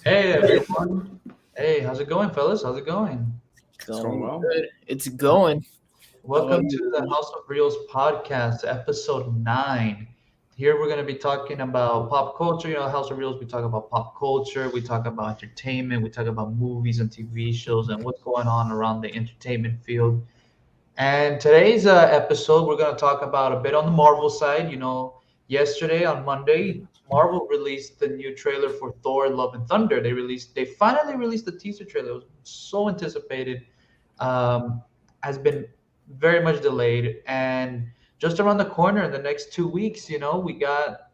Hey everyone. Hey, how's it going, fellas? How's it going? It's going Going well. good. It's going. How about Welcome to the you? House of Reels podcast, episode 9. Here we're going to be talking about pop culture. House of Reels, we talk about pop culture, we talk about entertainment, we talk about movies and TV shows and what's going on around the entertainment field. And today's episode, we're going to talk about a bit on the Marvel side. Yesterday on Monday, Marvel released the new trailer for Thor: Love and Thunder. They finally released the teaser trailer. It was so anticipated. Um, has been very much delayed, and just around the corner in the next 2 weeks, we got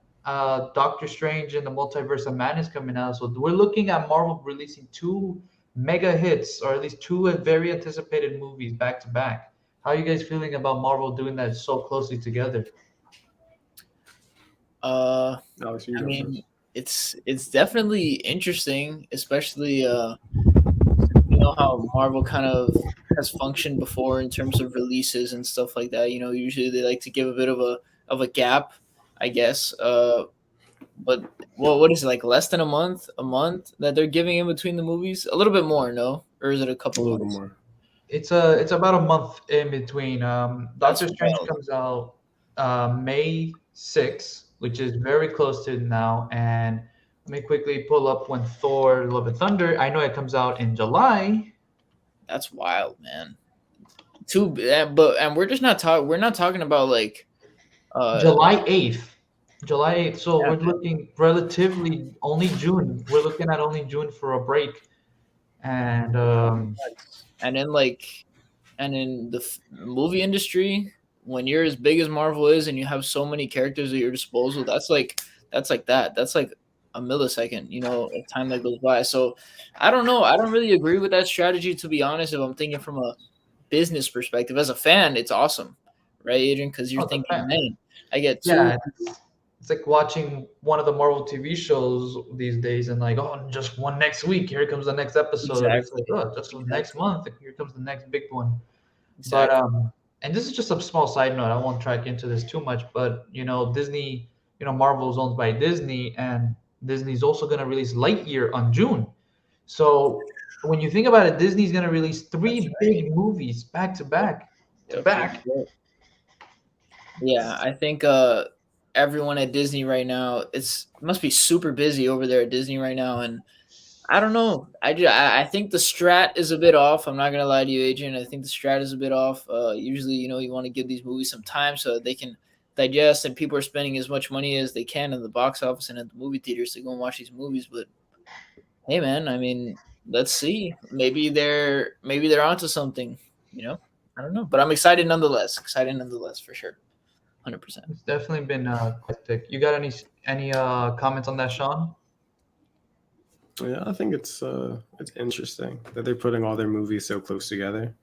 Doctor Strange and the Multiverse of Madness coming out. So we're looking at Marvel releasing two mega hits, or at least two very anticipated movies back to back. How are you guys feeling about Marvel doing that so closely together? Uh, Alex, you I go mean, first. it's definitely interesting, especially how Marvel kind of has functioned before in terms of releases and stuff like that. Usually they like to give a bit of a gap, I guess. But what is it, like less than a month that they're giving in between the movies? A little bit more, no? Or is it a A couple little bit months? more. It's about a month in between. That's Doctor Strange wild. comes out May 6th, which is very close to now. And let me quickly pull up when Thor: Love and Thunder. I know it comes out in July. That's wild, man. But we're just not talking. We're not talking about like uh July 8th. July 8th. So yeah, we're looking relatively only June. We're looking at only June for a break. And and in the movie industry, when you're as big as Marvel is and you have so many characters at your disposal, that's like a millisecond, of time that goes by. So I don't know. I don't really agree with that strategy, to be honest. If I'm thinking from a business perspective, as a fan, it's awesome, right, Adrian? Because you're oh, the thinking, fan. man, I get two. Yeah, it's like watching one of the Marvel TV shows these days, and like, oh, just one next week, here comes the next episode. It's like, Exactly, oh, just the next exactly, month, here comes the next big one. But exactly. and this is just a small side note. I won't track into this too much, but Disney, Marvel is owned by Disney, and Disney's also going to release Lightyear on June. So when you think about it, Disney's going to release That's three right. big movies back to Yep, back to yep, yep, back. yep. Yeah, I think everyone at Disney right now, it must be super busy over there at Disney right now, and I don't know. I think the strat is a bit off. I'm not gonna lie to you, Adrian. I think the strat is a bit off. Usually, you want to give these movies some time so that they can digest, and people are spending as much money as they can in the box office and at the movie theaters to go and watch these movies. But hey, man, I mean, let's see. Maybe they're onto something. You know, I don't know, but I'm excited nonetheless. Excited nonetheless for sure. 100%. It's definitely been quite thick. You got any comments on that, Sean? Yeah, I think it's interesting that they're putting all their movies so close together.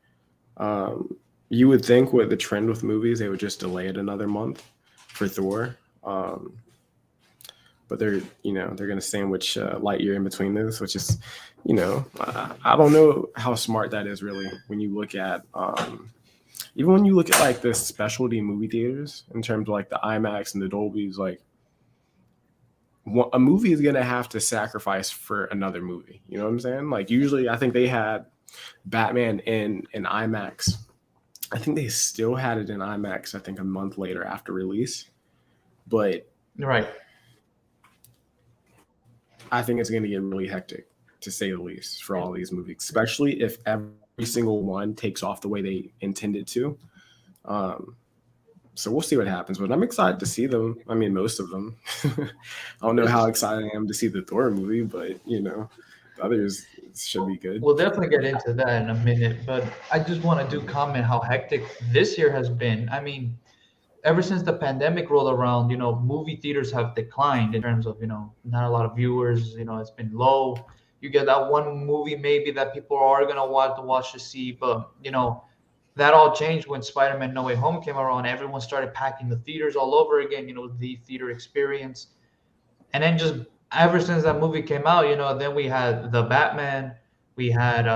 Um, you would think with the trend with movies, they would just delay it another month for Thor. But they're going to sandwich Lightyear in between this, which is, I don't know how smart that is really when you look at even when you look at like the specialty movie theaters in terms of like the IMAX and the Dolby's, like a movie is gonna have to sacrifice for another movie. You know what I'm saying? Like usually, I think they had Batman in IMAX. I think they still had it in IMAX. I think a month later after release, but Right. I think it's gonna get really hectic to say the least for all these movies, especially if every single one takes off the way they intended to. Um, so we'll see what happens, but I'm excited to see them. I mean, most of them. I don't know how This excited I am to see the Thor movie, but the others should be good. We'll definitely get into that in a minute, but I just want to do comment how hectic this year has been. I mean, ever since the pandemic rolled around, movie theaters have declined in terms of, not a lot of viewers, it's been low. You get that one movie maybe that people are going to watch to see, but, that all changed when Spider-Man No Way Home came around. Everyone started packing the theaters all over again, the theater experience. And then just ever since that movie came out, then we had the Batman, we had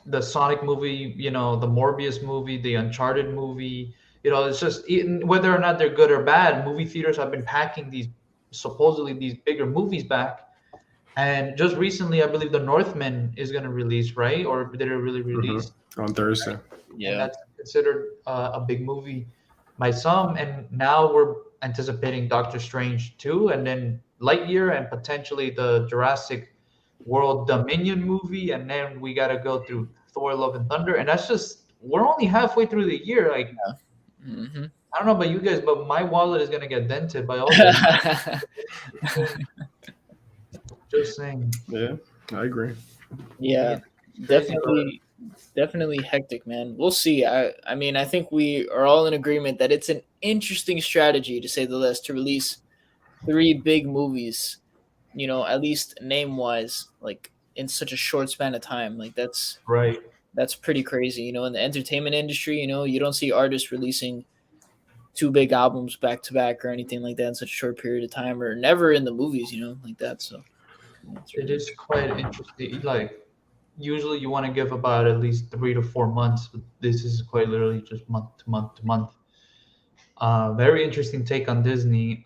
the Sonic movie, the Morbius movie, the Uncharted movie. It's just whether or not they're good or bad. Movie theaters have been packing these supposedly these bigger movies back, And just recently, I believe The Northman is going to release, right? Or did it really Hmm. release? On Thursday. And Yeah. that's considered a big movie by some. And now we're anticipating Doctor Strange 2, and then Lightyear, and potentially the Jurassic World Dominion movie. And then we got to go through Thor: Love and Thunder. And that's just, we're only halfway through the year. Like, Hmm. I don't know about you guys, but my wallet is going to get dented by all this. Just saying. Yeah, I agree. Yeah, Yeah, it's crazy, but definitely hectic, man. We'll see. I mean, I think we are all in agreement that it's an interesting strategy, to say the least, to release three big movies, at least name wise, like in such a short span of time. Like right. that's pretty crazy. In the entertainment industry, you don't see artists releasing two big albums back to back or anything like that in such a short period of time, or never in the movies, like that. So it's It really is quite interesting. Like, usually you want to give about at least 3 to 4 months, but this is quite literally just month to month to month. Very interesting take on Disney.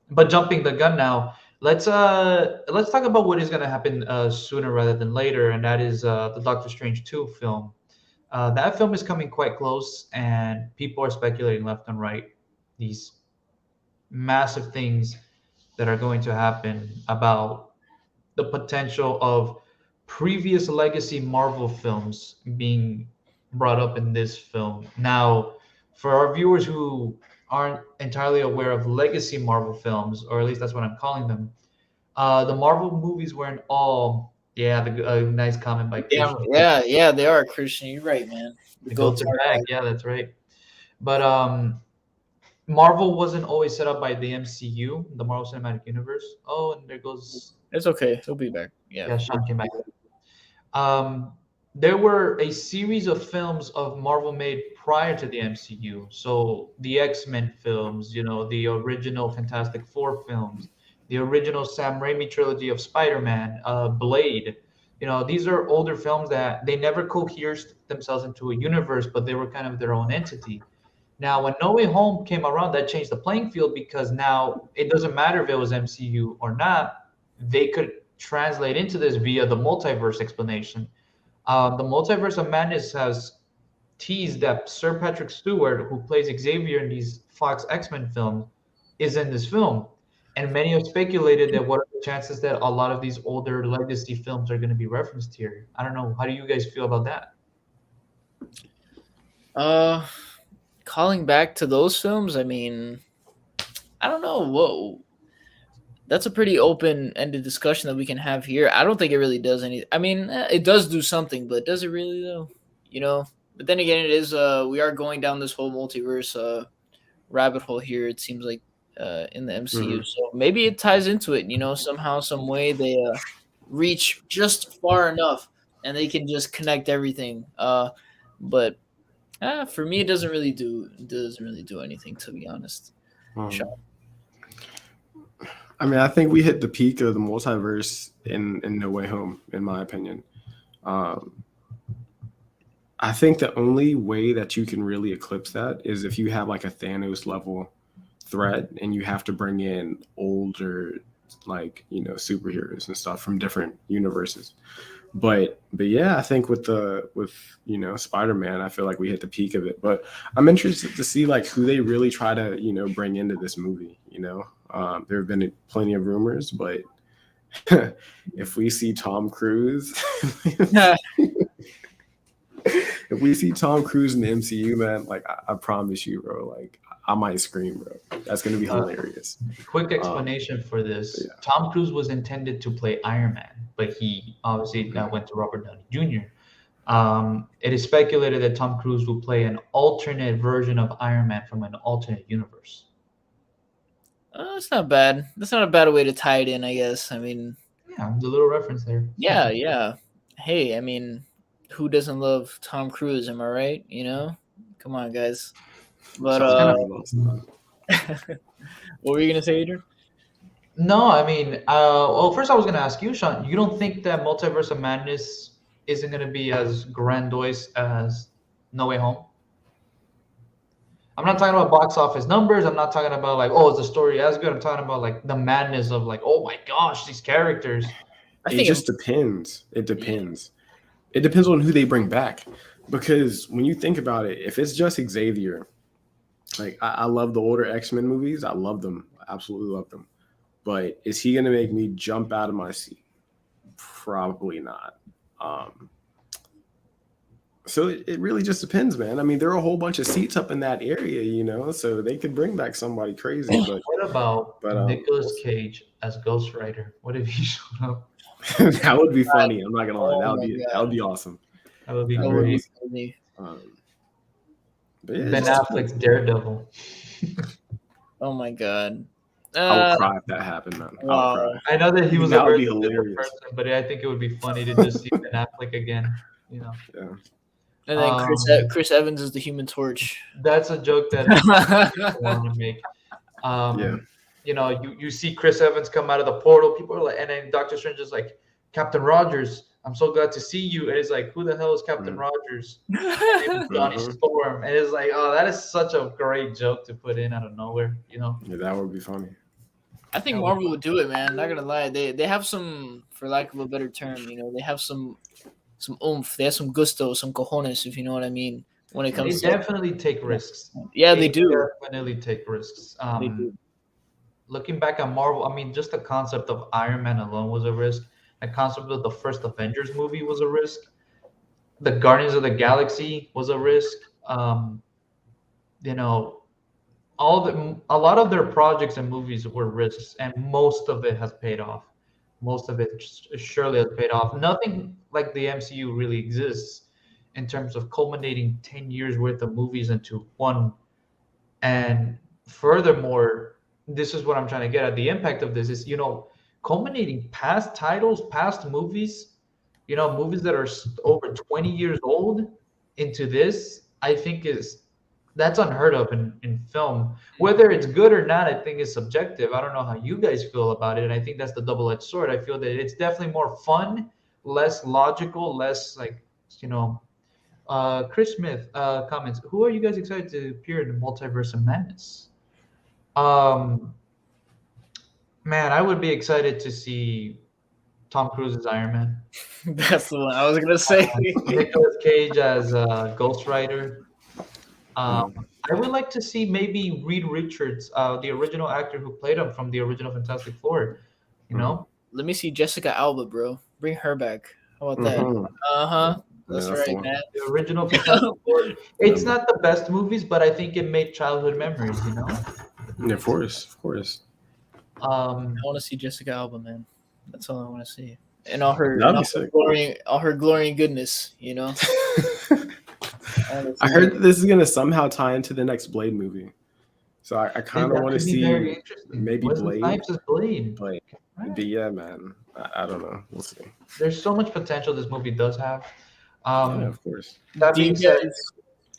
But jumping the gun now, let's talk about what is going to happen sooner rather than later, and that is the Doctor Strange 2 film. That film is coming quite close, and people are speculating left and right these massive things that are going to happen about the potential of previous legacy Marvel films being brought up in this film. Now, for our viewers who aren't entirely aware of legacy Marvel films, or at least that's what I'm calling them, the Marvel movies weren't all, yeah, nice comment by yeah, Christian. yeah, they are, Christian. You're right, man. The The goats Goats are are back. back. Yeah, that's right. But Marvel wasn't always set up by the MCU, the Marvel Cinematic Universe. Oh, and there goes, It's okay. He'll be back. Yeah. yeah, Sean came back. Um, there were a series of films of Marvel made prior to the MCU. So the X-Men films, the original Fantastic Four films, the original Sam Raimi trilogy of Spider-Man, Blade. These are older films that they never cohered themselves into a universe, but they were kind of their own entity. Now, when No Way Home came around, that changed the playing field, because now it doesn't matter if it was MCU or not. They could translate into this via the multiverse explanation. The Multiverse of Madness has teased that Sir Patrick Stewart, who plays Xavier in these Fox X-Men films, is in this film. And many have speculated that what are the chances that a lot of these older legacy films are going to be referenced here. I don't know. How do you guys feel about that? Uh, Calling back to those films, I mean, I don't know. Whoa, that's a pretty open-ended discussion that we can have here. I don't think it really does any. I mean, it does do something, but does it really though? But then again, it is. We are going down this whole multiverse rabbit hole here. It seems like in the MCU, Hmm. so maybe it ties into it. Somehow, some way they reach just far enough, and they can just connect everything. But for me, it doesn't really do anything, to be honest. Um, I mean, I think we hit the peak of the multiverse in No Way Home, in my opinion. Um, I think the only way that you can really eclipse that is if you have like a Thanos level threat and you have to bring in older, like, superheroes and stuff from different universes. But yeah, I think with Spider-Man, I feel like we hit the peak of it. But I'm interested to see like who they really try to bring into this movie. There have been plenty of rumors, but if we see Tom Cruise, if we see Tom Cruise in the MCU, man, like I promise you, bro, like I might scream, bro. That's gonna be hilarious. Quick explanation for this. Yeah. Tom Cruise was intended to play Iron Man, but he obviously went to Robert Downey Jr. It is speculated that Tom Cruise will play an alternate version of Iron Man from an alternate universe. That's not bad. That's not a bad way to tie it in, I guess. I mean, Yeah, the little reference there. yeah, yeah. Hey, I mean, who doesn't love Tom Cruise? Am I right? Come on, guys. But So it's kind of awesome. what were you gonna say, Adrian? No, I mean, well, first I was going to ask you, Sean, you don't think that Multiverse of Madness isn't going to be as grandiose as No Way Home? I'm not talking about box office numbers. I'm not talking about like, oh, is the story as good? I'm talking about like the madness of like, oh my gosh, these characters. I It think just depends. It yeah. depends. It depends on who they bring back. Because when you think about it, if it's just Xavier, like I love the older X-Men movies. I love them. I absolutely love them. But is he gonna make me jump out of my seat? Probably not. Um, so it really just depends, man. I mean, there are a whole bunch of seats up in that area, you know, so they could bring back somebody crazy. What about But Nicolas Cage as Ghost Rider? What if he showed up? that would be funny. I'm not gonna lie. Oh That would my be awesome. That would be That That would would be be great. awesome. funny. But yeah, it Ben just Affleck's depends. Daredevil. Oh my god. I would cry if that happened, man. I would Wow. cry. I know that he was a That would very be different hilarious. person, but I think it would be funny to just see Ben Affleck again. You know, Yeah. And then um, Chris Evans is the Human Torch. that's a joke that I want to make. Yeah. You know, you see Chris Evans come out of the portal. People are like, and then Doctor Strange is like, Captain Rogers, I'm so glad to see you. And it's like, who the hell is Captain Mm. Rogers? It was Johnny Mhm. Storm, and it's like, oh, that is such a great joke to put in out of nowhere. You know, Yeah, that would be funny. I think That would- Marvel would do it, man. Not gonna lie, they have some, for lack of a better term, you know, they have some oomph. They have some gusto, some cojones, if you know what I mean. When it they comes to definitely take risks. yeah, they do. Definitely take risks. They do. Looking back at Marvel, I mean, just the concept of Iron Man alone was a risk. The concept of the first Avengers movie was a risk. The Guardians of the Galaxy was a risk. You know, a lot of their projects and movies were risks, and most of it has paid off. Most of it surely has paid off. Nothing like the MCU really exists in terms of culminating 10 years worth of movies into one. And furthermore, this is what I'm trying to get at. The impact of this is, culminating past titles, past movies, movies that are over 20 years old into this, I think that's unheard of in film. Whether it's good or not, I think is subjective. I don't know how you guys feel about it. And I think that's the double-edged sword. I feel that it's definitely more fun, less logical, less like, you know, Chris Smith comments, who are you guys excited to appear in the Multiverse of Madness? Um, man, I would be excited to see Tom Cruise as Iron Man. That's the one I was gonna say. Nicolas Cage as Ghost Rider. Mm. I would like to see maybe Reed Richards, the original actor who played him from the original Fantastic Four. You know, Let me see Jessica Alba, bro. Bring her back. How about that? Mhm. Uh-huh. Yeah, That's that's the right, one. man. the original Fantastic Four. It's not the best movies, but I think it made childhood memories. You know. Yeah, of course, of course. Um, I want to see Jessica Alba, man. That's all I want to see. And all her, That'd be sick. all her glory and goodness, you know. I heard that this is gonna somehow tie into the next Blade movie, so I kind of that want to could be very see interesting. maybe Wesley Blade, Snipes is Blade. but yeah, man, I don't know. We'll see. There's so much potential this movie does have. Yeah, of course. That Do you being said, guys,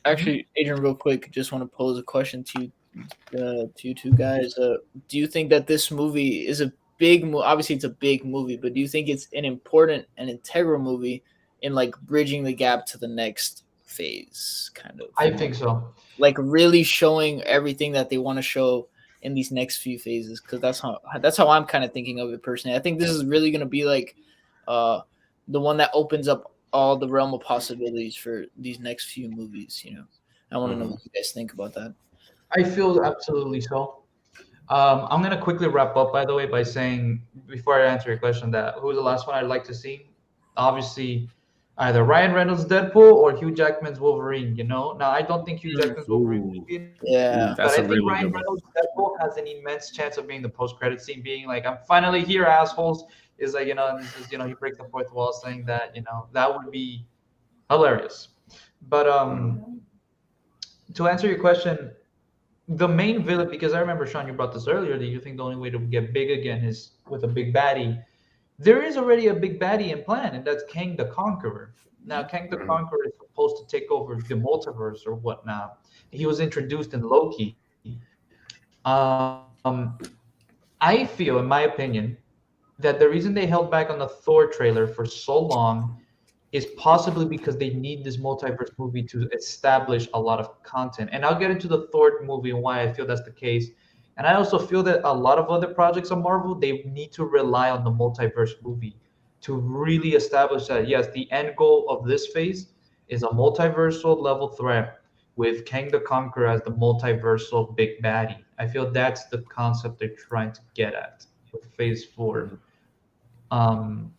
actually, Adrian, real quick, just want to pose a question to you two guys. Do you think that this movie is a big movie? Obviously, it's a big movie, but do you think it's an important and integral movie in like bridging the gap to the next phase, kind of? I think so. Like really showing everything that they want to show in these next few phases, because that's how I'm kind of thinking of it personally. I think this is really going to be like the one that opens up all the realm of possibilities for these next few movies. You know, I want to know what you guys think about that. I feel absolutely so. I'm gonna quickly wrap up, by the way, by saying before I answer your question that who's the last one I'd like to see? Obviously, either Ryan Reynolds' Deadpool or Hugh Jackman's Wolverine. You know, now I don't think Hugh Jackman's Wolverine will be in it, Yeah, but I That's a think really Ryan good one. Reynolds' Deadpool has an immense chance of being the post-credit scene, being like, "I'm finally here, assholes." Is like, and this is, he breaks the fourth wall, saying that, that would be hilarious. But to answer your question, the main villain, because I remember, Sean, you brought this earlier, that you think the only way to get big again is with a big baddie. There is already a big baddie in plan, and that's Kang the Conqueror. Now, Kang the Conqueror is supposed to take over the multiverse or whatnot. He was introduced in Loki. I feel, in my opinion, that the reason they held back on the Thor trailer for so long is possibly because they need this multiverse movie to establish a lot of content. And I'll get into the Thor movie and why I feel that's the case. And I also feel that a lot of other projects on Marvel, they need to rely on the multiverse movie to really establish that, yes, the end goal of this phase is a multiversal level threat with Kang the Conqueror as the multiversal big baddie. I feel that's the concept they're trying to get at with phase 4. Um,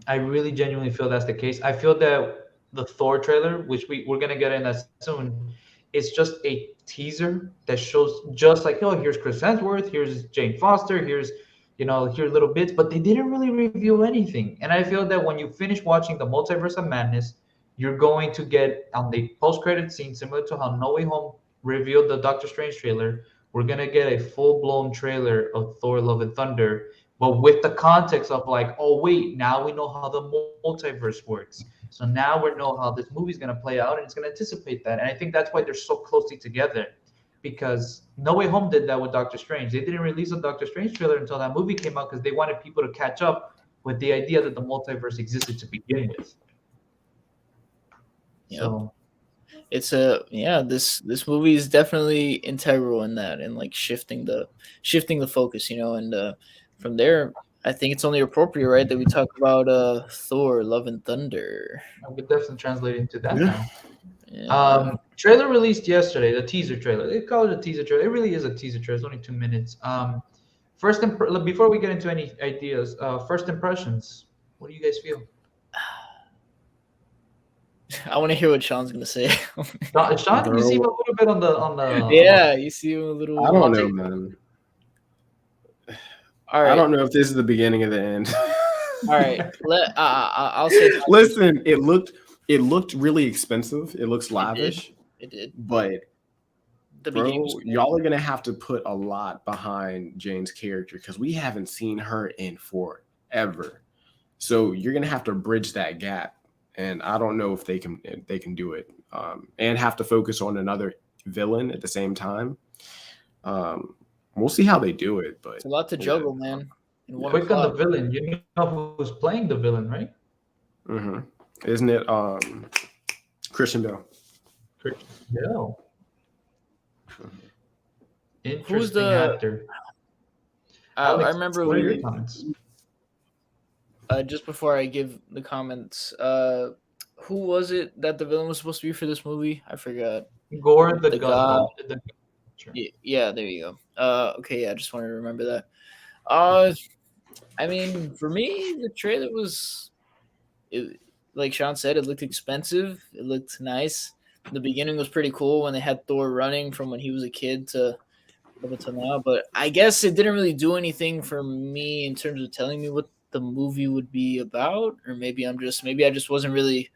I really genuinely feel that's the case. I feel that the Thor trailer, which we're gonna get in that soon, is just a teaser that shows just like, oh, here's Chris Hemsworth, here's Jane Foster, here's little bits, but they didn't really reveal anything. And I feel that when you finish watching the Multiverse of Madness, you're going to get on the post-credit scene, similar to how No Way Home revealed the Doctor Strange trailer. We're gonna get a full-blown trailer of Thor: Love and Thunder, but with the context of like, oh wait, now we know how the multiverse works. So now we know how this movie's gonna play out, and it's gonna anticipate that. And I think that's why they're so closely together, because No Way Home did that with Doctor Strange. They didn't release a Doctor Strange trailer until that movie came out because they wanted people to catch up with the idea that the multiverse existed to begin with. Yep. So It's this movie is definitely integral in that, and like shifting the focus, and from there, I think it's only appropriate, right, that we talk about Thor: Love and Thunder. we definitely translate into that Yeah. now. Yeah. Trailer released yesterday, the teaser trailer. They call it a teaser trailer. It really is a teaser trailer. It's only 2 minutes. Before we get into any ideas, first impressions. What do you guys feel? I want to hear what Sean's gonna say. Sean, you seem a Bro. little bit on the Yeah, you see him a little. I don't know, man. All right. I don't know if this is the beginning of the end. All right. I'll say. Listen, it looked really expensive. It looks lavish. It did. But The bro, beginning was cool. y'all are gonna have to put a lot behind Jane's character because we haven't seen her in forever. So you're gonna have to bridge that gap, and I don't know if they can do it. And have to focus on another villain at the same time. We'll see how they do it, but It's a lot to juggle, man. In one Quick on the plot. villain. You know who's playing the villain, right? Isn't it Christian Bale? Yeah. Interesting Who's the- actor. I Alex, remember what are we your comments? just before I give the comments. Who was it that the villain was supposed to be for this movie? I forgot. Gore the The God. Yeah, there you go. Okay, yeah, I just wanted to remember that. I mean, for me, the trailer was, like Sean said, it looked expensive. It looked nice. The beginning was pretty cool when they had Thor running from when he was a kid to up until now. But I guess it didn't really do anything for me in terms of telling me what the movie would be about, or maybe I just wasn't really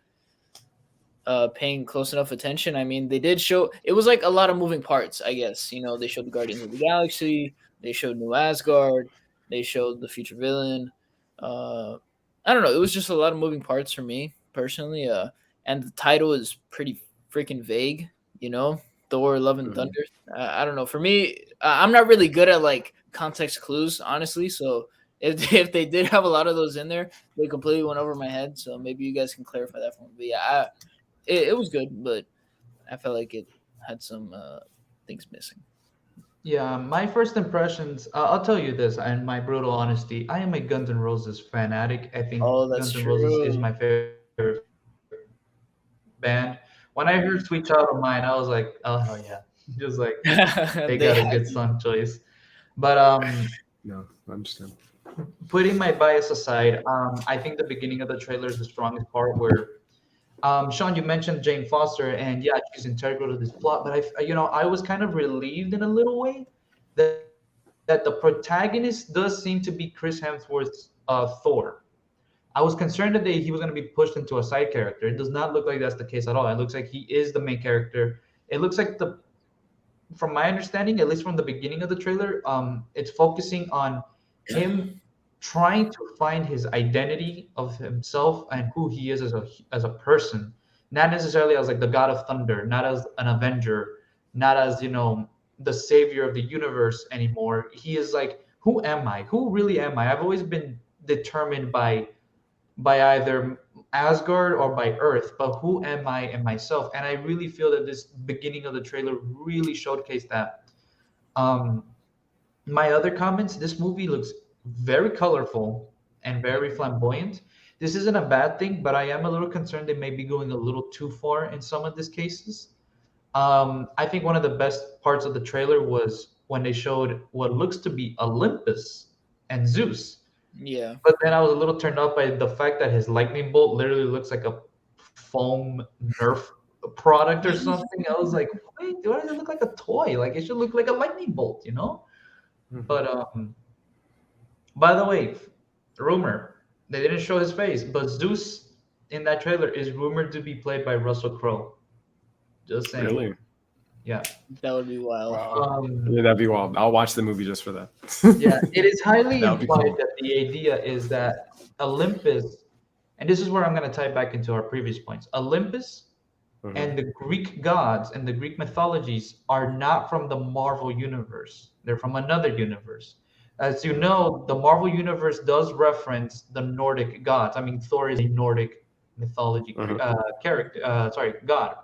paying close enough attention. I mean, they did show it was like a lot of moving parts. I guess they showed the Guardians of the Galaxy, they showed New Asgard, they showed the future villain. I don't know. It was just a lot of moving parts for me personally. And the title is pretty freaking vague. Thor: Love and Thunder. I don't know. For me, I'm not really good at like context clues, honestly. So if they did have a lot of those in there, they completely went over my head. So maybe you guys can clarify that for me. But yeah, it was good, but I felt like it had some things missing. Yeah, my first impressions, I'll tell you this, in my brutal honesty, I am a Guns N' Roses fanatic. I think Oh, that's Guns N' Roses is true. my favorite band. When I heard Sweet Child of Mine, I was like, oh hell yeah. Just like they got a had good to- song choice. But No, I understand. putting my bias aside, I think the beginning of the trailer is the strongest part where Sean, you mentioned Jane Foster, and yeah, she's integral to this plot. But I was kind of relieved in a little way that the protagonist does seem to be Chris Hemsworth's Thor. I was concerned that he was going to be pushed into a side character. It does not look like that's the case at all. It looks like he is the main character. It looks like from my understanding, at least from the beginning of the trailer, it's focusing on him trying to find his identity of himself and who he is as a person, not necessarily as like the god of thunder, not as an avenger, not as the savior of the universe anymore. He is like, who am I? Who really am I? I've always been determined by either Asgard or by Earth, but who am I and myself? And I really feel that this beginning of the trailer really showcased that. Um, my other comments, this movie looks very colorful and very flamboyant. This isn't a bad thing, but I am a little concerned they may be going a little too far in some of these cases. I think one of the best parts of the trailer was when they showed what looks to be Olympus and Zeus. Yeah. But then I was a little turned off by the fact that his lightning bolt literally looks like a foam Nerf product or something. I was like, wait, why does it look like a toy? Like it should look like a lightning bolt, you know? But by the way, rumor, they didn't show his face, but Zeus in that trailer is rumored to be played by Russell Crowe. Just saying. Really? Yeah. That would be wild. Wow. Yeah, that'd be wild. I'll watch the movie just for that. Yeah, it is highly That would be implied cool. that the idea is that Olympus, and this is where I'm going to tie back into our previous points. Olympus and the Greek gods and the Greek mythologies are not from the Marvel universe. They're from another universe. As you know, the Marvel universe does reference the Nordic gods. I mean, Thor is a Nordic mythology character, god.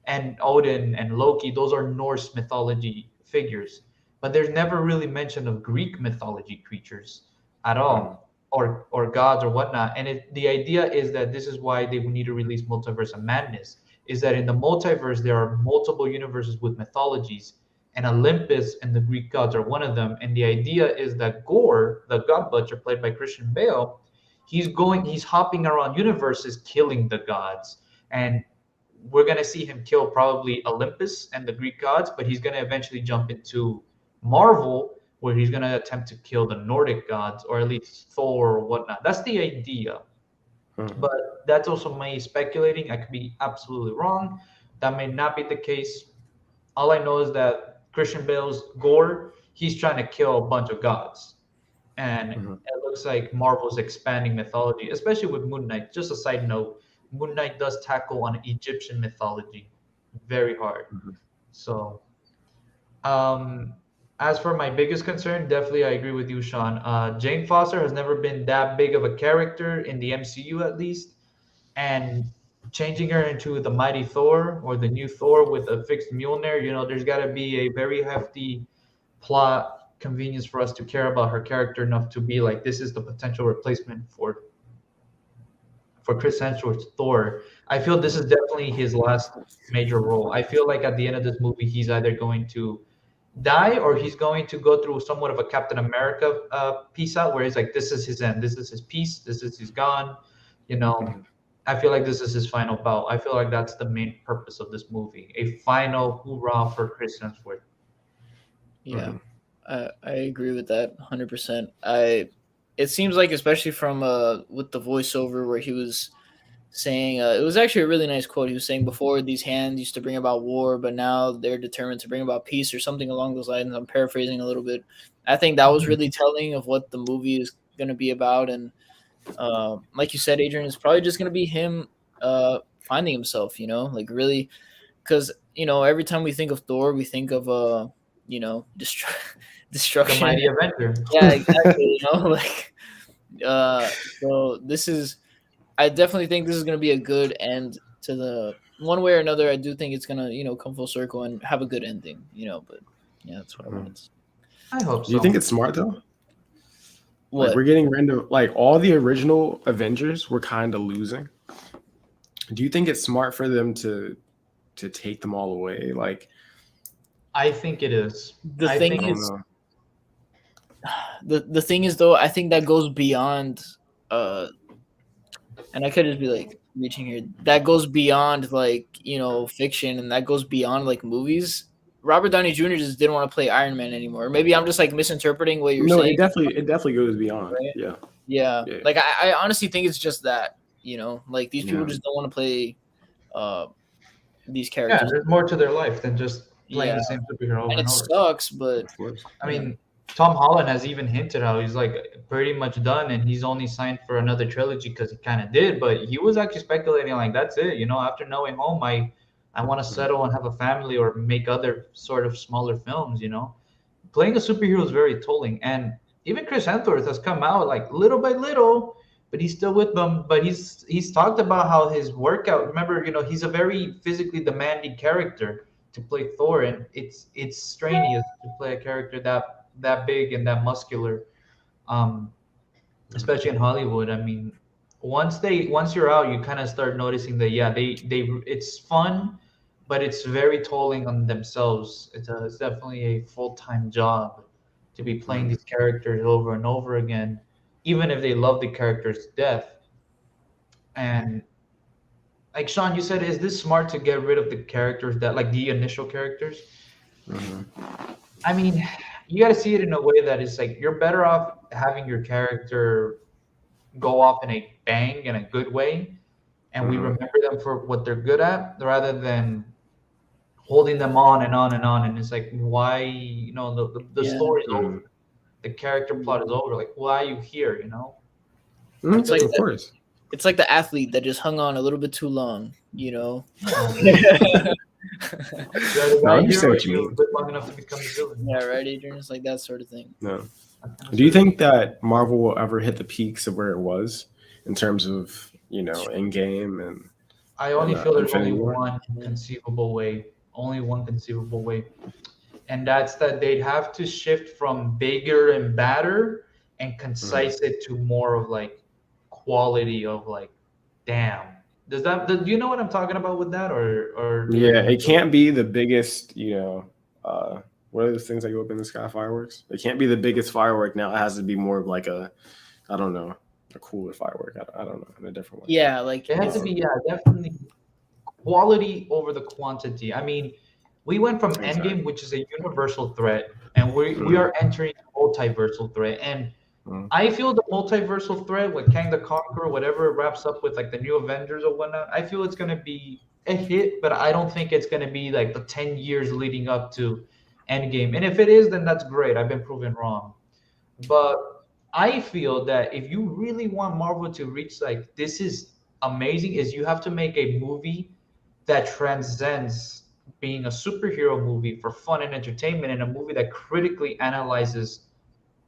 And Odin and Loki, those are Norse mythology figures. But there's never really mention of Greek mythology creatures at all, or gods or whatnot. And the idea is that this is why they need to release Multiverse of Madness, is that in the multiverse, there are multiple universes with mythologies, and Olympus and the Greek gods are one of them. And the idea is that Gore, the God Butcher, played by Christian Bale, he's hopping around universes, killing the gods. And we're going to see him kill probably Olympus and the Greek gods, but he's going to eventually jump into Marvel, where he's going to attempt to kill the Nordic gods, or at least Thor or whatnot. That's the idea. But that's also me speculating. I could be absolutely wrong. That may not be the case. All I know is that Christian Bale's Gore, he's trying to kill a bunch of gods. And it looks like Marvel's expanding mythology, especially with Moon Knight. Just a side note, Moon Knight does tackle on Egyptian mythology very hard. So, as for my biggest concern, definitely I agree with you, Shawn. Jane Foster has never been that big of a character in the MCU, at least. And changing her into the mighty Thor or the new Thor with a fixed Mjolnir, there's got to be a very hefty plot convenience for us to care about her character enough to be like, this is the potential replacement for Chris Hemsworth's Thor. I feel this is definitely his last major role. I feel like at the end of this movie, he's either going to die or he's going to go through somewhat of a Captain America peace out, where he's like, this is his end, this is his peace, this is his gone. I feel like this is his final bout. I feel like that's the main purpose of this movie, a final hoorah for Chris Hemsworth. Yeah, I agree with that 100%. It seems like, especially from with the voiceover where he was saying, it was actually a really nice quote. He was saying, before, these hands used to bring about war, but now they're determined to bring about peace, or something along those lines. I'm paraphrasing a little bit. I think that was really telling of what the movie is going to be about. And like you said, Adrian, it's probably just going to be him finding himself, like really, because, every time we think of Thor, we think of, destruction. The mighty Avenger. Yeah, exactly. So this is, I definitely think this is going to be a good end to the one way or another. I do think it's going to, come full circle and have a good ending, but yeah, that's what I wanted to say. I hope so. Do you think it's smart though? What? Like, we're getting random, like all the original Avengers were kind of losing. Do you think it's smart for them to take them all away? Like, I think it is. The thing is, though, I think that goes beyond, and I could just be like reaching here. That goes beyond fiction, and that goes beyond like movies. Robert Downey Jr. just didn't want to play Iron Man anymore. Maybe I'm just like misinterpreting what you're saying. No, it definitely goes beyond. Right? Yeah. Like I honestly think it's just that, like these people just don't want to play these characters. Yeah, there's more to their life than just playing the same superhero over and it over. sucks, but I mean, Tom Holland has even hinted how he's like pretty much done, and he's only signed for another trilogy because he kind of did. But he was actually speculating like, that's it. After No Way Home, I want to settle and have a family or make other sort of smaller films. Playing a superhero is very tolling, and even Chris Hemsworth has come out like little by little but he's still with them. But he's talked about how his workout. Remember, he's a very physically demanding character to play Thor, and it's strenuous to play a character that big and that muscular, um, especially in Hollywood. I mean, once you're out, you kind of start noticing that yeah, they it's fun, but it's very tolling on themselves. It's definitely a full-time job to be playing these characters over and over again, even if they love the characters to death. And like Sean, you said, is this smart to get rid of the characters that like the initial characters? I mean, you got to see it in a way that it's like you're better off having your character go off in a bang in a good way, and we remember them for what they're good at, rather than holding them on and on and on. And it's like, why? The Yeah. story's over, the character plot is over. Like, why are you here? It's like of course. It's like the athlete that just hung on a little bit too long, I understand what you mean. Live long enough to become a villain. Yeah, right, Adrian. It's like that sort of thing. No. Do you think that Marvel will ever hit the peaks of where it was in terms of, in game and I only feel there's only Infinity War? one conceivable way, and that's that they'd have to shift from bigger and badder and concise it to more of like quality of like, damn. Do you know what I'm talking about with that, or Yeah, it can't be the biggest, what are those things that go up in the sky, fireworks? It can't be the biggest firework now. It has to be more of like a cooler firework. I don't know, in a different way. Yeah, like it has to be, definitely quality over the quantity. I mean, we went from Endgame, which is a universal threat, and we are entering a multiversal threat. And I feel the multiversal threat with Kang the Conqueror, whatever it wraps up with, like the new Avengers or whatnot, I feel it's gonna be a hit, but I don't think it's gonna be like the 10 years leading up to Endgame. And if it is, then that's great. I've been proven wrong. But I feel that if you really want Marvel to reach like this is amazing, is you have to make a movie that transcends being a superhero movie for fun and entertainment, and a movie that critically analyzes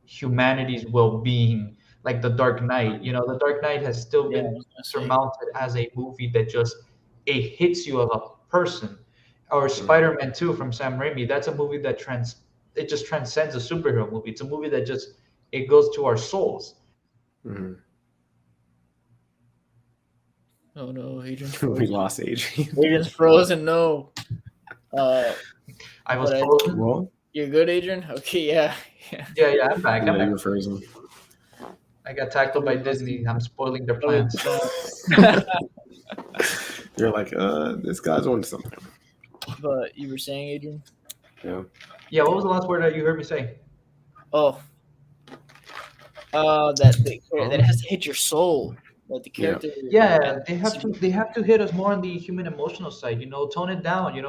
humanity's well-being, like The Dark Knight. The Dark Knight has still been surmounted as a movie that just it hits you as a person. Or Spider-Man 2 from Sam Raimi. That's a movie that it just transcends a superhero movie. It's a movie that just it goes to our souls. Oh no, Adrian. We lost Adrian. Adrian's frozen. No. I was frozen. Well, You're good, Adrian? Okay, yeah. Yeah, I'm back. you were frozen. I got tackled by Disney. I'm spoiling their plans. You're like, this guy's on something. But you were saying, Adrian? Yeah. Yeah, what was the last word that you heard me say? Oh. That it has to hit your soul. Like the character. Yeah, they have to hit us more on the human emotional side. Tone it down.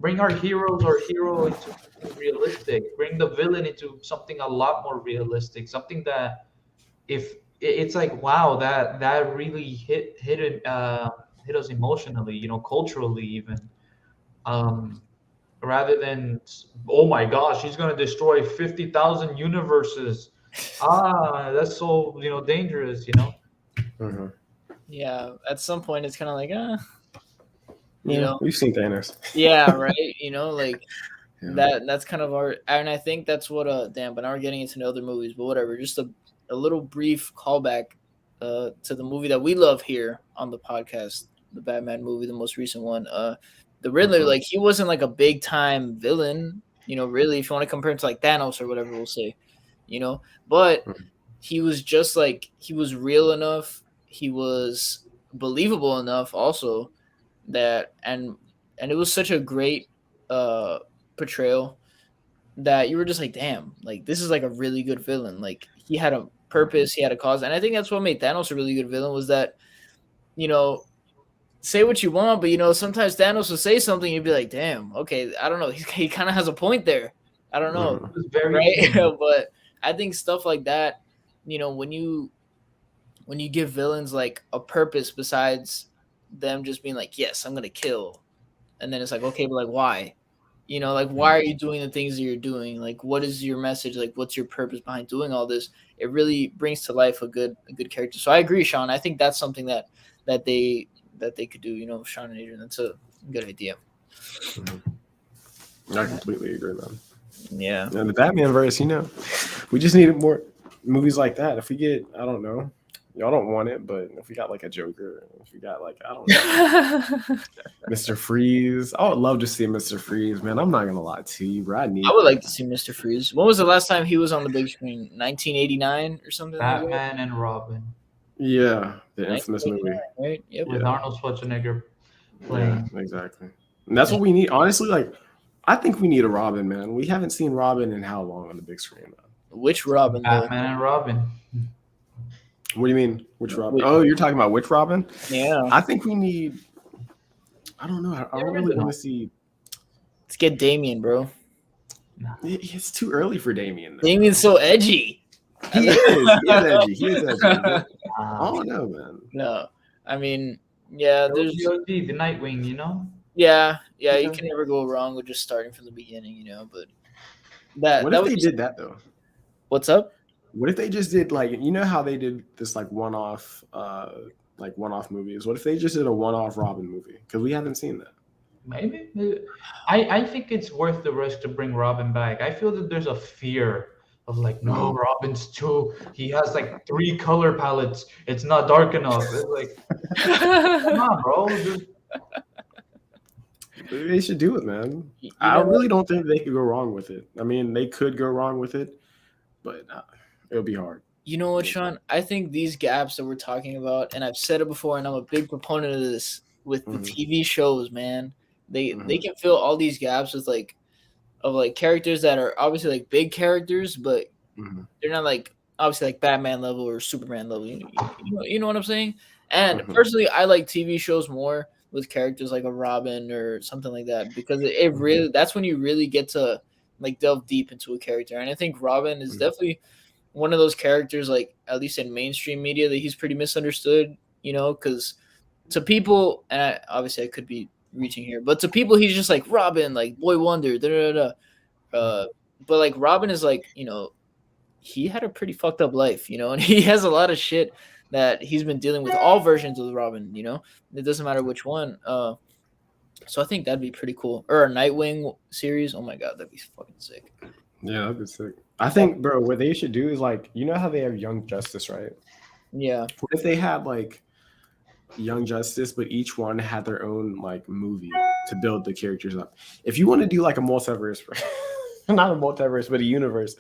Bring our hero into realistic. Bring the villain into something a lot more realistic. Something that if it's like, wow, that really hit us emotionally. Culturally even. Rather than, oh my gosh, he's gonna destroy 50,000 universes. That's so dangerous. Yeah, at some point it's kind of like, we've seen Thanos. Yeah, right. That's kind of our, and I think that's what damn, but now we're getting into other movies, but whatever. Just a little brief callback to the movie that we love here on the podcast, the Batman movie, the most recent one. The Riddler, like he wasn't like a big time villain, really, if you want to compare him to like Thanos or whatever we'll say, but he was just like, he was real enough, he was believable enough also that, and it was such a great portrayal that you were just like, damn, like this is like a really good villain. Like he had a purpose, he had a cause, and I think that's what made Thanos a really good villain, was that, say what you want, but sometimes Thanos will say something, you'd be like, damn, okay, I don't know, he kind of has a point there. I don't know, right? But I think stuff like that, when you give villains like a purpose besides them just being like, yes, I'm gonna kill, and then it's like, okay, but like why? You know, like why are you doing the things that you're doing? Like what is your message? Like what's your purpose behind doing all this? It really brings to life a good character. So I agree, Sean. I think that's something that they that they could do. You know, Sean and Adrian. That's a good idea. I completely agree, man. Yeah. And the Batman verse, you know, we just needed more movies like that. If we get, I don't know, y'all don't want it, but if we got like a Joker, if we got like, I don't know, Mr. Freeze, I would love to see Mr. Freeze, man. I'm not gonna lie to you, bro. I would like to see Mr. Freeze. When was the last time he was on the big screen? 1989 or something like that? Batman and Robin Yeah, the infamous movie. Right? Yep. with Arnold Schwarzenegger playing. Yeah, exactly. And that's what we need. Honestly, like, I think we need a Robin, man. We haven't seen Robin in how long on the big screen, man? Which Robin? Batman and Robin. What do you mean? Which Robin? Oh, you're talking about which Robin? Yeah. I think we need. I don't know. I don't really want to see. Let's get Damien, bro. It's too early for Damien. Though. Damien's so edgy. He is. He is edgy. He is edgy. I don't know, man. No, I mean, yeah, there's the Nightwing, you know. yeah. You can never go wrong with just starting from the beginning, you know. But What if they did that though? What's up? What if they just did like you know how they did this like one-off movies? What if they just did a one-off Robin movie? Because we haven't seen that. Maybe. I think it's worth the risk to bring Robin back. I feel that there's a fear of like, no, Robin's too. He has like 3 color palettes. It's not dark enough. It's like, come on, bro. They should do it, man. I really don't think they could go wrong with it. I mean, they could go wrong with it, but it'll be hard. You know what, Sean? I think these gaps that we're talking about, and I've said it before, and I'm a big proponent of this with the TV shows, man. They can fill all these gaps with like characters that are obviously like big characters, but they're not like obviously like Batman level or Superman level. You know what I'm saying? And personally, I like TV shows more with characters like a Robin or something like that because it really that's when you really get to like delve deep into a character. And I think Robin is definitely one of those characters, like at least in mainstream media, that he's pretty misunderstood. You know, because to people, and obviously I could be reaching here, but to people he's just like Robin, like boy wonder, but like Robin is like, you know, he had a pretty fucked up life, you know, and he has a lot of shit that he's been dealing with all versions of Robin, you know, it doesn't matter which one. So I think that'd be pretty cool. Or a Nightwing series, oh my god, that'd be fucking sick. Yeah, that'd be sick. I think, bro, what they should do is like, you know how they have Young Justice, right? Yeah. What if they had like Young Justice, but each one had their own like movie to build the characters up? If you want to do like a multiverse, not a multiverse, but a universe,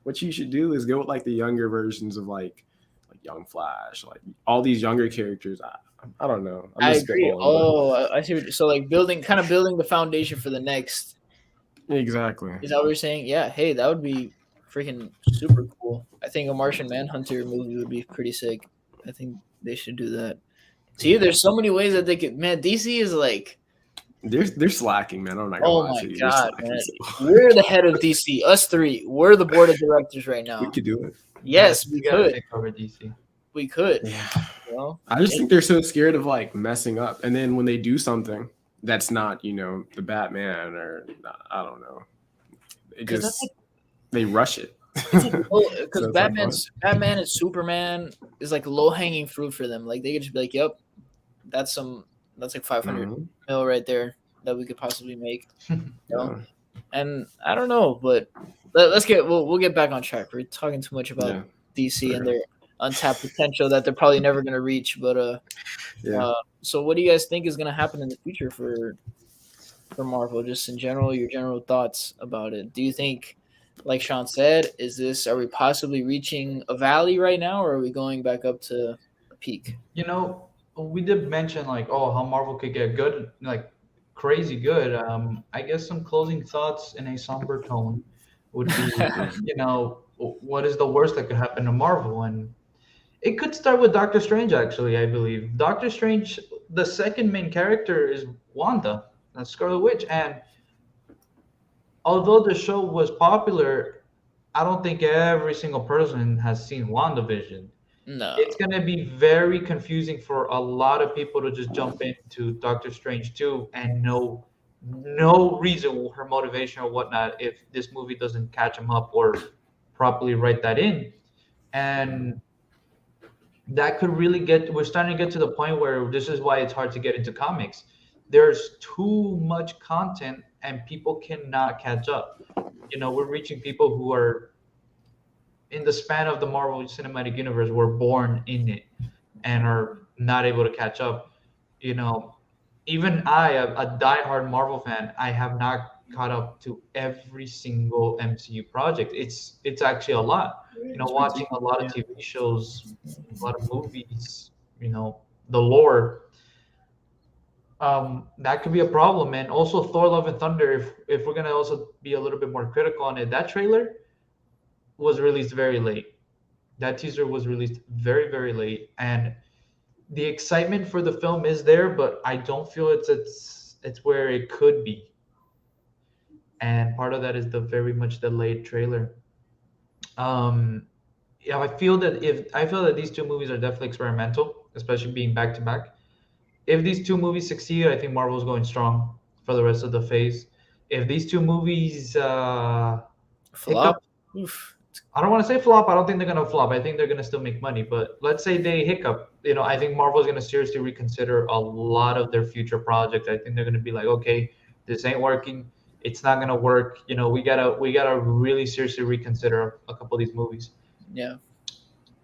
what you should do is go with like the younger versions of like Young Flash, like all these younger characters. I don't know. I agree. I see. So like building the foundation for the next. Exactly. Is that what you're saying? Yeah. Hey, that would be freaking super cool. I think a Martian Manhunter movie would be pretty sick. I think they should do that. See, there's so many ways that they could. Man, DC is like they're slacking, man. I'm not gonna lie to you. God, man. We're the head of DC. Us three. We're the board of directors right now. We could do it. Yes, we could. Take over DC. We could. Yeah. You know? I just think they're so scared of like messing up, and then when they do something that's not, you know, the Batman or I don't know, they rush it. Because so Batman and Superman is like low hanging fruit for them. Like they could just be like, "Yep, that's like 500 mil right there that we could possibly make." You know? And I don't know, but we'll get back on track. We're talking too much about DC and their untapped potential that they're probably never going to reach. But so what do you guys think is going to happen in the future for Marvel? Just in general, your general thoughts about it. Do you think, like Sean said, are we possibly reaching a valley right now, or are we going back up to a peak? You know, we did mention like, how Marvel could get good, like crazy good. I guess some closing thoughts in a somber tone would be, you know, what is the worst that could happen to Marvel? And it could start with Doctor Strange, actually, I believe. Doctor Strange, the second main character is Wanda, that's Scarlet Witch. And although the show was popular, I don't think every single person has seen WandaVision. No. It's going to be very confusing for a lot of people to just jump into Doctor Strange 2 and know no reason her motivation or whatnot if this movie doesn't catch him up or properly write that in. And that could really get, we're starting to get to the point where this is why it's hard to get into comics. There's too much content and people cannot catch up. We're reaching people who are in the span of the Marvel Cinematic Universe, were born in it and are not able to catch up. You know, Even I, a diehard Marvel fan, I have not caught up to every single MCU project. It's actually a lot. Watching a lot of TV shows, a lot of movies. The lore. That could be a problem. And also Thor: Love and Thunder. If we're gonna also be a little bit more critical on it, that trailer was released very late. That teaser was released very, very late, and the excitement for the film is there, but I don't feel it's where it could be. And part of that is the very much delayed trailer. Yeah, I feel that these two movies are definitely experimental, especially being back to back. If these two movies succeed, I think Marvel's going strong for the rest of the phase. If these two movies hiccup, Flop. Oof. I don't want to say flop. I don't think they're gonna flop. I think they're gonna still make money. But let's say they hiccup. I think Marvel's gonna seriously reconsider a lot of their future projects. I think they're gonna be like, okay, this ain't working. It's not gonna work. We gotta really seriously reconsider a couple of these movies. Yeah.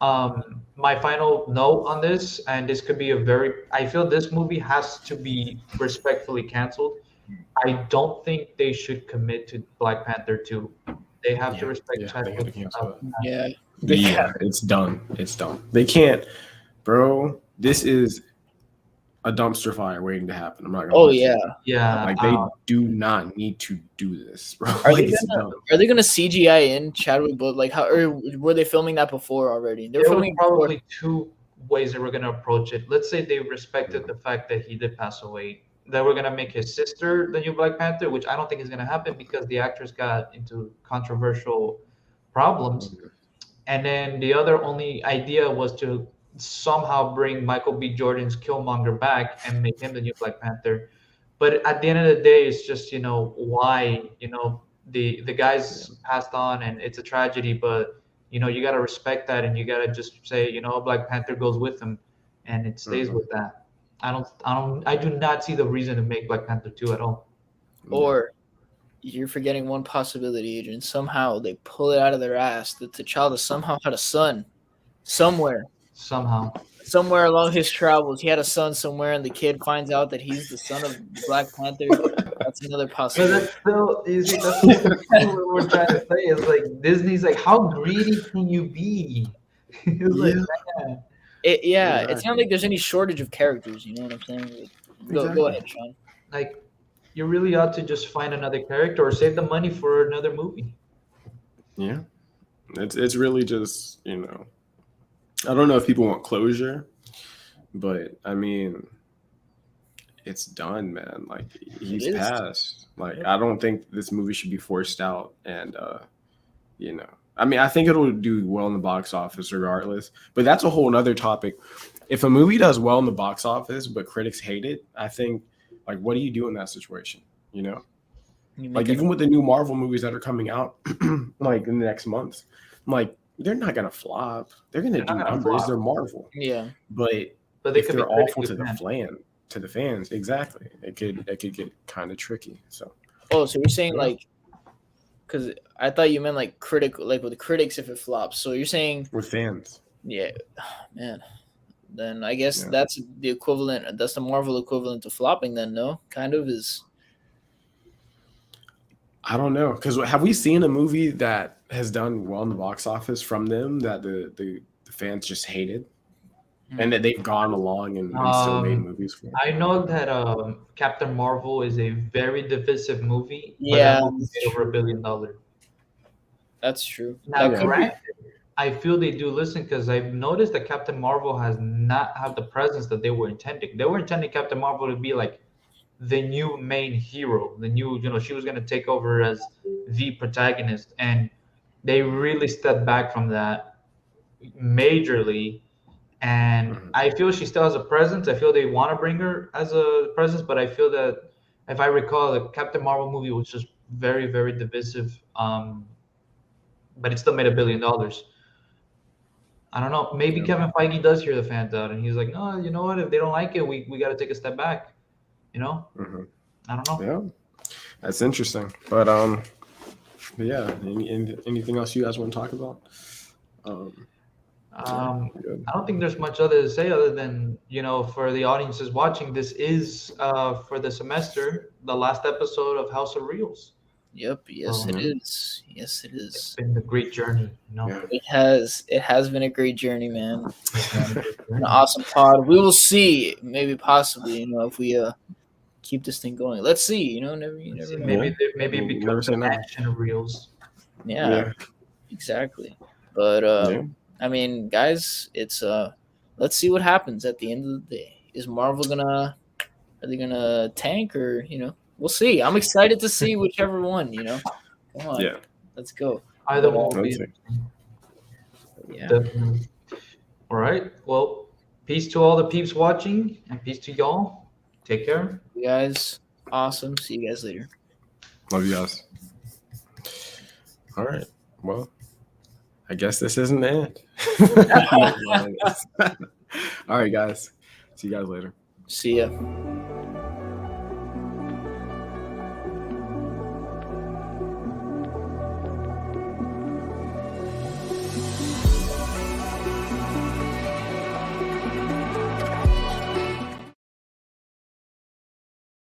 My final note on this, and this could be I feel this movie has to be respectfully canceled. I don't think they should commit to Black Panther 2. They have to respect they Chadwick. gotta cancel it. Yeah. Yeah, it's done. It's done. They can't, bro. This is a dumpster fire waiting to happen. I'm not gonna. Oh lie to you. yeah. Yeah, Like they do not need to do this, bro. Are Like, they it's gonna dumb. Are they gonna CGI in Chadwick? But like, how or were they filming that before already? They were there were filming before. probably two ways that we're gonna approach it. Let's say they respected the fact that he did pass away. That we're gonna make his sister the new Black Panther, which I don't think is gonna happen because the actress got into controversial problems. And then the other only idea was to somehow bring Michael B. Jordan's Killmonger back and make him the new Black Panther. But at the end of the day, it's just why the guys passed on and it's a tragedy. But you gotta respect that and you gotta just say Black Panther goes with him, and it stays with that. I do not see the reason to make Black Panther 2 at all. Or you're forgetting one possibility, Adrian. Somehow they pull it out of their ass that T'Challa somehow had a son somewhere. Somehow. Somewhere along his travels, he had a son somewhere, and the kid finds out that he's the son of Black Panther. That's another But possibility. that's still, you see, that's what we're trying to say. It's like Disney's like, how greedy can you be? It's like, man. It's not like there's any shortage of characters. You know what I'm saying? Go ahead, Sean. Like, you really ought to just find another character or save the money for another movie. Yeah, it's really just I don't know if people want closure, but I mean, it's done, man. Like he's It is. passed. Like I don't think this movie should be forced out, and I mean, I think it'll do well in the box office regardless. But that's a whole nother topic. If a movie does well in the box office but critics hate it, I think like what do you do in that situation? Like even with the new Marvel movies that are coming out like in the next month, like they're not gonna flop. They're gonna do numbers. They're Marvel. Yeah. But they if could they're be awful critically to the fans, exactly, it could get kind of tricky. So Oh, so you're saying like, because I thought you meant like critical, like with the critics if it flops. So you're saying, with fans, yeah, man. Then I guess that's the equivalent. That's the Marvel equivalent to flopping. Then no, kind of is. I don't know, because have we seen a movie that has done well in the box office from them that the fans just hated, and that they've gone along and still made movies for? I know that Captain Marvel is a very divisive movie, but Yeah, that movie made over $1 billion. That's true. Now, That could be. granted, I feel they do listen because I've noticed that Captain Marvel has not had the presence that they were intending. They were intending Captain Marvel to be like the new main hero, the new, she was going to take over as the protagonist. And they really stepped back from that majorly. And I feel she still has a presence. I feel they want to bring her as a presence, but I feel that if I recall, the Captain Marvel movie was just very, very divisive. But it still made $1 billion. I don't know. Maybe Yeah. Kevin Feige does hear the fans out, and he's like, "No, you know what? If they don't like it, we got to take a step back." You know? Mhm. I don't know. Yeah, that's interesting. But yeah. Anything else you guys want to talk about? Good. I don't think there's much other to say other than, for the audiences watching, this is for the semester the last episode of House of Reels. Yep. Yes, So it Mhm. is. Yes, it it's is. been a great journey. Yeah. It has. It has been a great journey, man. It's been a great An journey. awesome pod. We will see. Maybe, possibly, if we keep this thing going. Let's see. You never know. Maybe maybe it You becomes never say an never. action of Reels. Yeah, Yeah. exactly. But Yeah. I mean, guys, it's let's see what happens at the end of the day. Is Marvel are they gonna tank, or we'll see. I'm excited to see whichever one. Come on, Yeah. let's go. Either But, one will be Let's see. interesting. yeah, Definitely. All right. Well, peace to all the peeps watching, and peace to y'all. Take care. you guys, awesome. See you guys later. Love you guys. All right. Well, I guess this isn't the end. All right, guys. See you guys later. See ya.